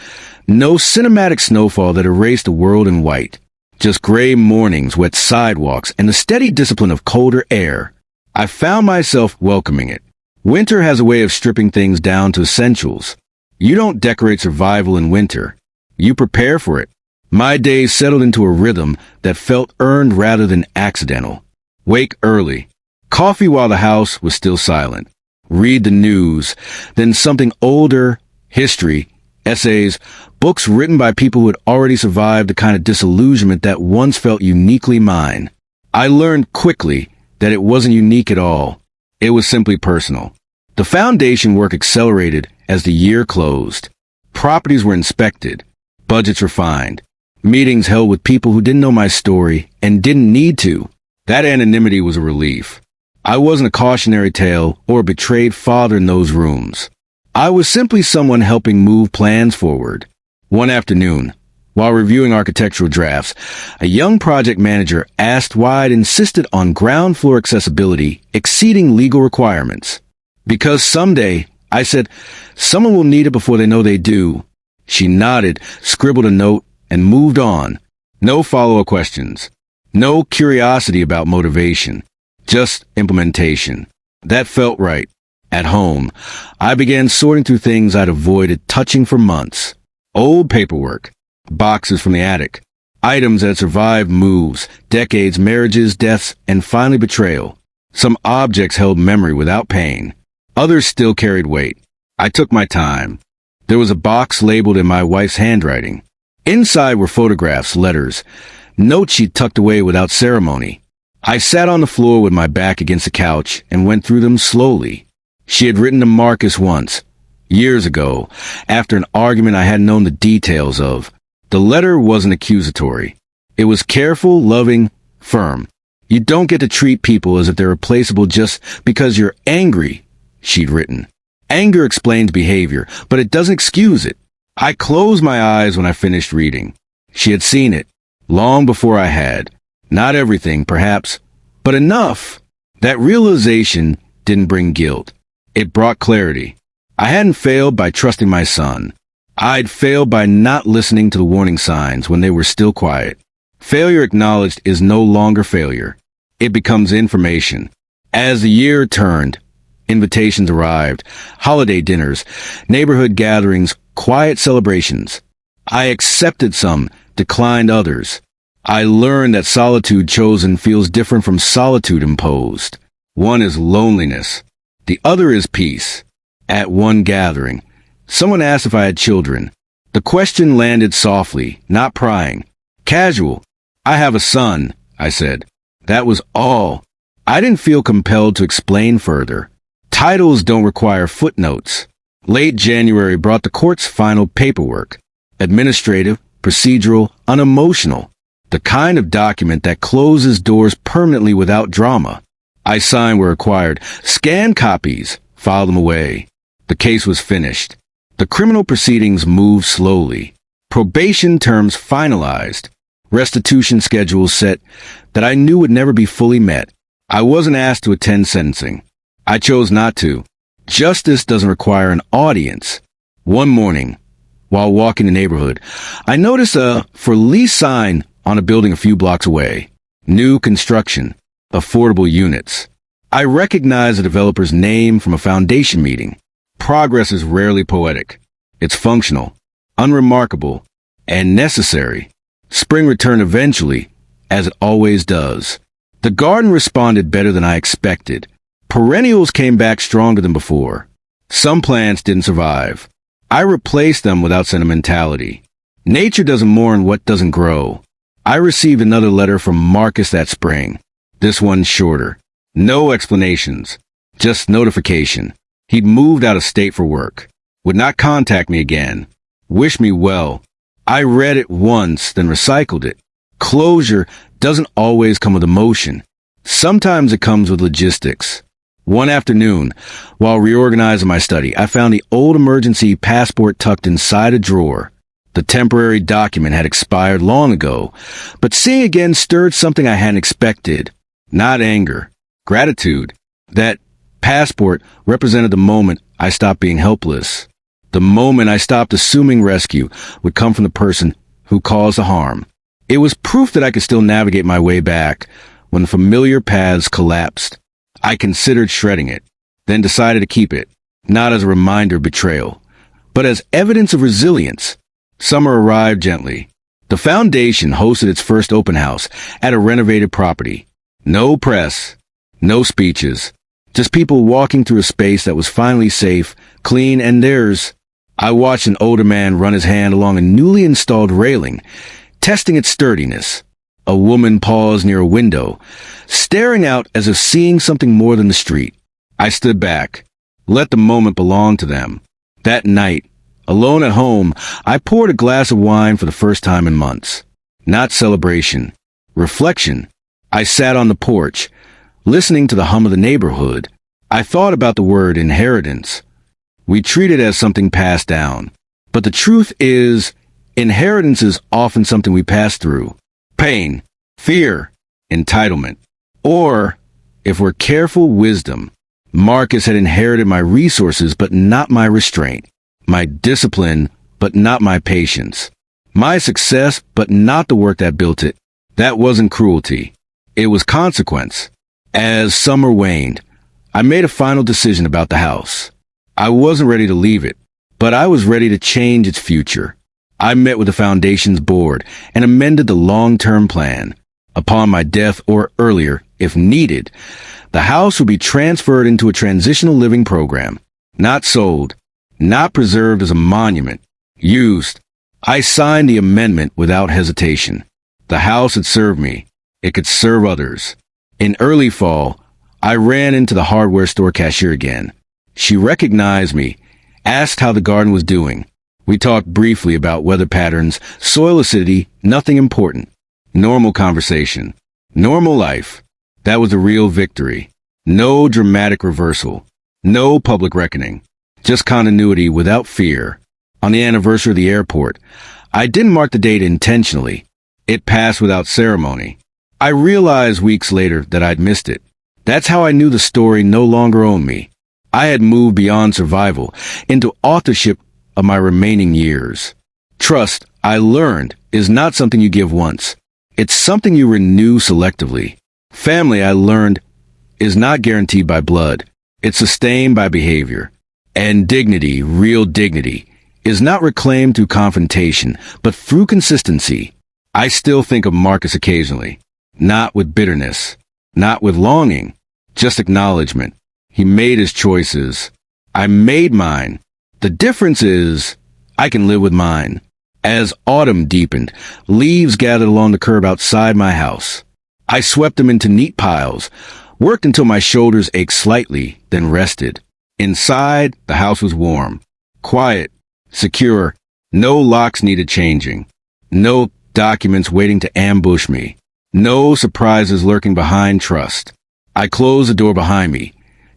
No cinematic snowfall that erased the world in white. Just gray mornings, wet sidewalks, and the steady discipline of colder air. I found myself welcoming it. Winter has a way of stripping things down to essentials. You don't decorate survival in winter. You prepare for it. My days settled into a rhythm that felt earned rather than accidental. Wake early. Coffee while the house was still silent. Read the news. Then something older, history, essays, books written by people who had already survived the kind of disillusionment that once felt uniquely mine. I learned quickly that it wasn't unique at all. It was simply personal. The foundation work accelerated as the year closed. Properties were inspected. Budgets refined. Meetings held with people who didn't know my story and didn't need to. That anonymity was a relief. I wasn't a cautionary tale or a betrayed father in those rooms. I was simply someone helping move plans forward. One afternoon, while reviewing architectural drafts, a young project manager asked why I'd insisted on ground floor accessibility exceeding legal requirements. Because someday, I said, someone will need it before they know they do. She nodded, scribbled a note, and moved on. No follow-up questions. No curiosity about motivation. Just implementation. That felt right. At home, I began sorting through things I'd avoided touching for months. Old paperwork. Boxes from the attic. Items that survived moves, decades, marriages, deaths, and finally betrayal. Some objects held memory without pain. Others still carried weight. I took my time. There was a box labeled in my wife's handwriting. Inside were photographs, letters, notes she'd tucked away without ceremony. I sat on the floor with my back against the couch and went through them slowly. She had written to Marcus once, years ago, after an argument I hadn't known the details of. The letter wasn't accusatory. It was careful, loving, firm. You don't get to treat people as if they're replaceable just because you're angry, she'd written. Anger explains behavior, but it doesn't excuse it. I closed my eyes when I finished reading. She had seen it, long before I had. Not everything, perhaps, but enough. That realization didn't bring guilt. It brought clarity. I hadn't failed by trusting my son. I'd failed by not listening to the warning signs when they were still quiet. Failure acknowledged is no longer failure. It becomes information. As the year turned, invitations arrived, holiday dinners, neighborhood gatherings, quiet celebrations. I accepted some, declined others. I learned that solitude chosen feels different from solitude imposed. One is loneliness. The other is peace. At one gathering, someone asked if I had children. The question landed softly, not prying. Casual. I have a son, I said. That was all. I didn't feel compelled to explain further. Titles don't require footnotes. Late January brought the court's final paperwork. Administrative, procedural, unemotional. The kind of document that closes doors permanently without drama. I signed where required, scanned copies, filed them away. The case was finished. The criminal proceedings moved slowly. Probation terms finalized. Restitution schedules set that I knew would never be fully met. I wasn't asked to attend sentencing. I chose not to. Justice doesn't require an audience. One morning, while walking the neighborhood, I noticed a for lease sign on a building a few blocks away. New construction. Affordable units. I recognized the developer's name from a foundation meeting. Progress is rarely poetic. It's functional, unremarkable, and necessary. Spring returned eventually, as it always does. The garden responded better than I expected. Perennials came back stronger than before. Some plants didn't survive. I replaced them without sentimentality. Nature doesn't mourn what doesn't grow. I received another letter from Marcus that spring. This one shorter. No explanations, just notification. He'd moved out of state for work, would not contact me again, wish me well. I read it once, then recycled it. Closure doesn't always come with emotion. Sometimes it comes with logistics. One afternoon, while reorganizing my study, I found the old emergency passport tucked inside a drawer. The temporary document had expired long ago, but seeing again stirred something I hadn't expected. Not anger, gratitude. That passport represented the moment I stopped being helpless. The moment I stopped assuming rescue would come from the person who caused the harm. It was proof that I could still navigate my way back when the familiar paths collapsed. I considered shredding it, then decided to keep it, not as a reminder of betrayal, but as evidence of resilience. Summer arrived gently. The foundation hosted its first open house at a renovated property. No press, no speeches, just people walking through a space that was finally safe, clean, and theirs. I watched an older man run his hand along a newly installed railing, testing its sturdiness. A woman paused near a window, staring out as if seeing something more than the street. I stood back, let the moment belong to them. That night, alone at home, I poured a glass of wine for the first time in months. Not celebration, reflection. I sat on the porch, listening to the hum of the neighborhood. I thought about the word inheritance. We treat it as something passed down. But the truth is, inheritance is often something we pass through. Pain, fear, entitlement. Or, if we're careful, wisdom. Marcus had inherited my resources, but not my restraint. My discipline, but not my patience. My success, but not the work that built it. That wasn't cruelty. It was consequence. As summer waned, I made a final decision about the house. I wasn't ready to leave it, but I was ready to change its future. I met with the foundation's board and amended the long-term plan. Upon my death or earlier, if needed, the house would be transferred into a transitional living program. Not sold, not preserved as a monument, used. I signed the amendment without hesitation. The house had served me. It could serve others. In early fall, I ran into the hardware store cashier again. She recognized me, asked how the garden was doing. We talked briefly about weather patterns, soil acidity, nothing important. Normal conversation. Normal life. That was a real victory. No dramatic reversal. No public reckoning. Just continuity without fear. On the anniversary of the airport, I didn't mark the date intentionally. It passed without ceremony. I realized weeks later that I'd missed it. That's how I knew the story no longer owned me. I had moved beyond survival into authorship of my remaining years. Trust, I learned, is not something you give once. It's something you renew selectively. Family, I learned, is not guaranteed by blood. It's sustained by behavior. And dignity, real dignity, is not reclaimed through confrontation, but through consistency. I still think of Marcus occasionally. Not with bitterness. Not with longing. Just acknowledgement. He made his choices. I made mine. The difference is, I can live with mine. As autumn deepened, leaves gathered along the curb outside my house. I swept them into neat piles, worked until my shoulders ached slightly, then rested. Inside, the house was warm, quiet, secure. No locks needed changing. No documents waiting to ambush me. No surprises lurking behind trust. I closed the door behind me,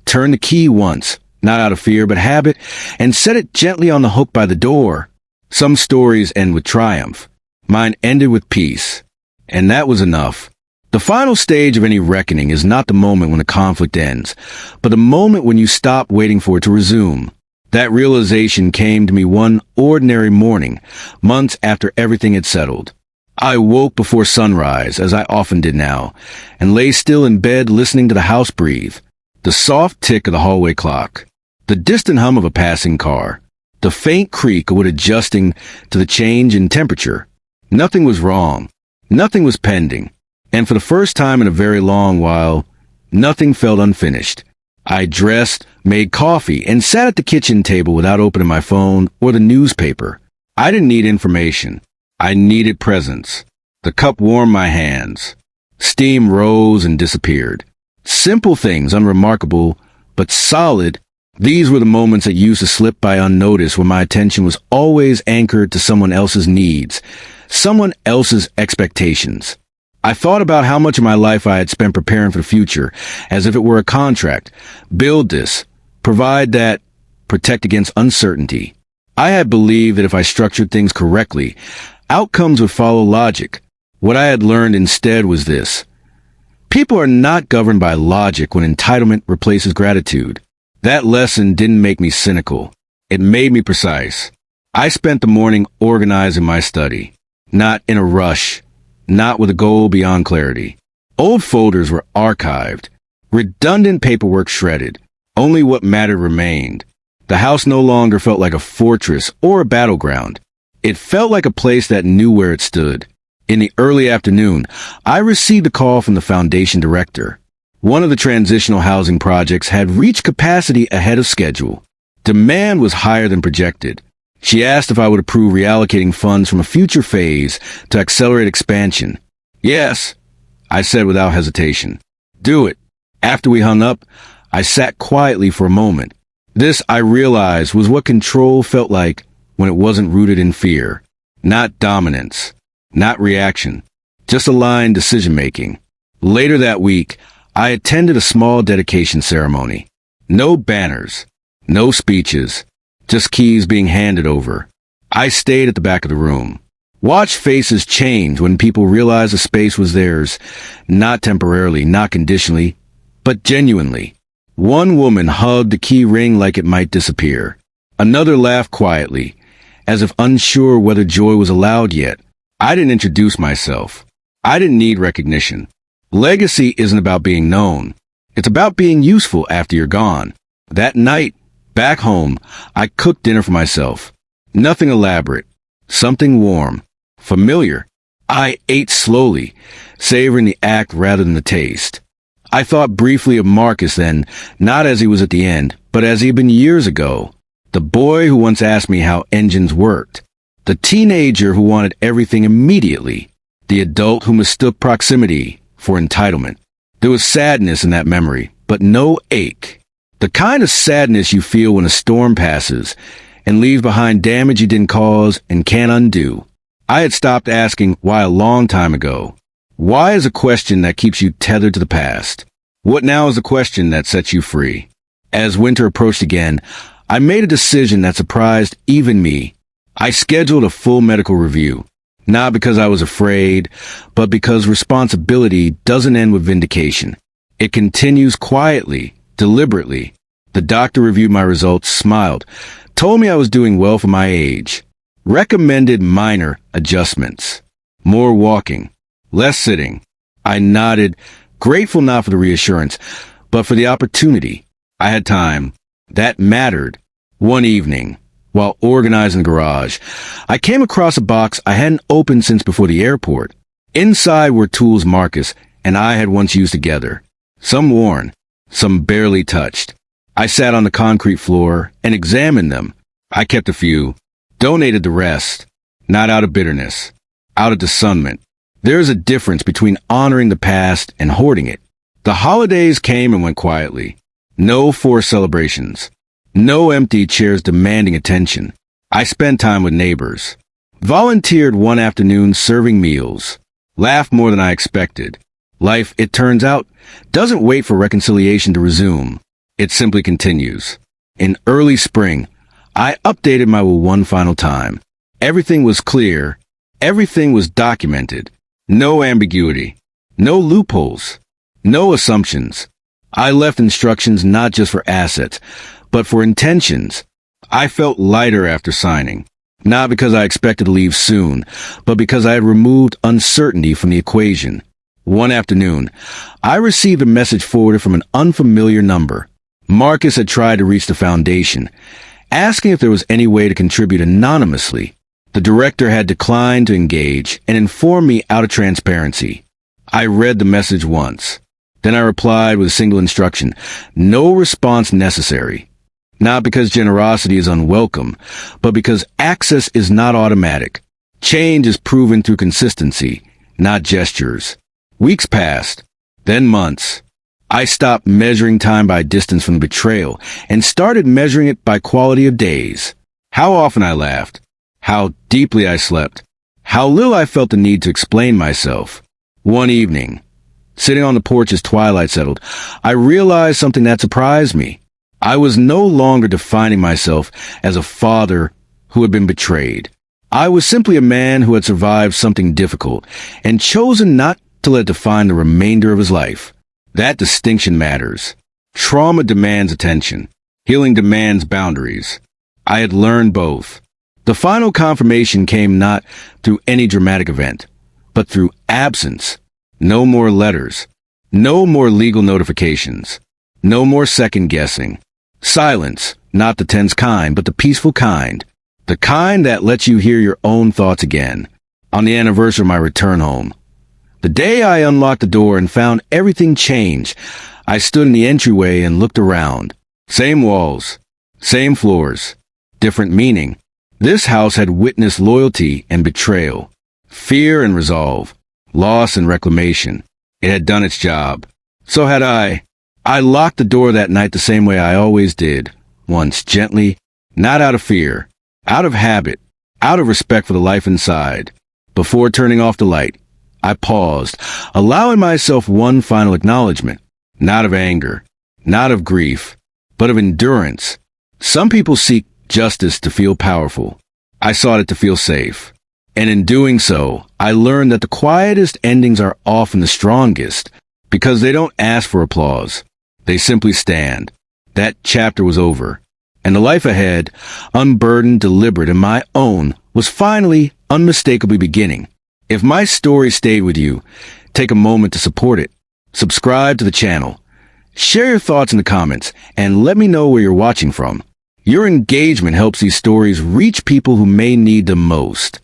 turned the key once, not out of fear but habit, and set it gently on the hook by the door. Some stories end with triumph. Mine ended with peace. And that was enough. The final stage of any reckoning is not the moment when the conflict ends, but the moment when you stop waiting for it to resume. That realization came to me one ordinary morning, months after everything had settled. I woke before sunrise, as I often did now, and lay still in bed listening to the house breathe, the soft tick of the hallway clock, the distant hum of a passing car, the faint creak of wood adjusting to the change in temperature. Nothing was wrong. Nothing was pending. And for the first time in a very long while, nothing felt unfinished. I dressed, made coffee, and sat at the kitchen table without opening my phone or the newspaper. I didn't need information. I needed presence. The cup warmed my hands. Steam rose and disappeared. Simple things, unremarkable, but solid. These were the moments that used to slip by unnoticed when my attention was always anchored to someone else's needs, someone else's expectations. I thought about how much of my life I had spent preparing for the future, as if it were a contract. Build this, provide that, protect against uncertainty. I had believed that if I structured things correctly, outcomes would follow logic. What I had learned instead was this. People are not governed by logic when entitlement replaces gratitude. That lesson didn't make me cynical. It made me precise. I spent the morning organizing my study, not in a rush, not with a goal beyond clarity. Old folders were archived, redundant paperwork shredded. Only what mattered remained. The house no longer felt like a fortress or a battleground. It felt like a place that knew where it stood. In the early afternoon, I received a call from the foundation director. One of the transitional housing projects had reached capacity ahead of schedule. Demand was higher than projected. She asked if I would approve reallocating funds from a future phase to accelerate expansion. Yes, I said without hesitation. Do it. After we hung up, I sat quietly for a moment. This, I realized, was what control felt like when it wasn't rooted in fear. Not dominance. Not reaction. Just aligned decision-making. Later that week, I attended a small dedication ceremony. No banners. No speeches. Just keys being handed over. I stayed at the back of the room. Watched faces change when people realized the space was theirs. Not temporarily, not conditionally, but genuinely. One woman hugged the key ring like it might disappear. Another laughed quietly, as if unsure whether joy was allowed yet. I didn't introduce myself. I didn't need recognition. Legacy isn't about being known. It's about being useful after you're gone. That night, back home, I cooked dinner for myself. Nothing elaborate. Something warm. Familiar. I ate slowly, savoring the act rather than the taste. I thought briefly of Marcus then, not as he was at the end, but as he had been years ago. The boy who once asked me how engines worked. The teenager who wanted everything immediately. The adult who mistook proximity for entitlement. There was sadness in that memory, but no ache. The kind of sadness you feel when a storm passes and leaves behind damage you didn't cause and can't undo. I had stopped asking why a long time ago. Why is a question that keeps you tethered to the past. What now is a question that sets you free. As winter approached again, I made a decision that surprised even me. I scheduled a full medical review. Not because I was afraid, but because responsibility doesn't end with vindication. It continues quietly, deliberately. The doctor reviewed my results, smiled, told me I was doing well for my age. Recommended minor adjustments. More walking. Less sitting. I nodded, grateful not for the reassurance, but for the opportunity. I had time. That mattered. One evening, while organizing the garage, I came across a box I hadn't opened since before the airport. Inside were tools Marcus and I had once used together. Some worn, some barely touched. I sat on the concrete floor and examined them. I kept a few, donated the rest, not out of bitterness, out of discernment. There is a difference between honoring the past and hoarding it. The holidays came and went quietly. No forced celebrations. No empty chairs demanding attention. I spent time with neighbors. Volunteered one afternoon serving meals. Laughed more than I expected. Life, it turns out, doesn't wait for reconciliation to resume. It simply continues. In early spring, I updated my will one final time. Everything was clear. Everything was documented. No ambiguity. No loopholes. No assumptions. I left instructions not just for assets, but for intentions. I felt lighter after signing. Not because I expected to leave soon, but because I had removed uncertainty from the equation. One afternoon, I received a message forwarded from an unfamiliar number. Marcus had tried to reach the foundation, asking if there was any way to contribute anonymously. The director had declined to engage and informed me out of transparency. I read the message once. Then I replied with a single instruction, no response necessary. Not because generosity is unwelcome, but because access is not automatic. Change is proven through consistency, not gestures. Weeks passed, then months. I stopped measuring time by distance from the betrayal and started measuring it by quality of days. How often I laughed, how deeply I slept, how little I felt the need to explain myself. One evening, sitting on the porch as twilight settled, I realized something that surprised me. I was no longer defining myself as a father who had been betrayed. I was simply a man who had survived something difficult and chosen not to let it define the remainder of his life. That distinction matters. Trauma demands attention. Healing demands boundaries. I had learned both. The final confirmation came not through any dramatic event, but through absence. No more letters. No more legal notifications. No more second guessing. Silence, not the tense kind, but the peaceful kind. The kind that lets you hear your own thoughts again. On the anniversary of my return home, the day I unlocked the door and found everything changed, I stood in the entryway and looked around. Same walls, same floors, different meaning. This house had witnessed loyalty and betrayal, fear and resolve, loss and reclamation. It had done its job. So had I. I locked the door that night the same way I always did, once gently, not out of fear, out of habit, out of respect for the life inside. Before turning off the light, I paused, allowing myself one final acknowledgement, not of anger, not of grief, but of endurance. Some people seek justice to feel powerful. I sought it to feel safe. And in doing so, I learned that the quietest endings are often the strongest, because they don't ask for applause. They simply stand. That chapter was over. And the life ahead, unburdened, deliberate, and my own, was finally, unmistakably beginning. If my story stayed with you, take a moment to support it. Subscribe to the channel. Share your thoughts in the comments, and let me know where you're watching from. Your engagement helps these stories reach people who may need them most.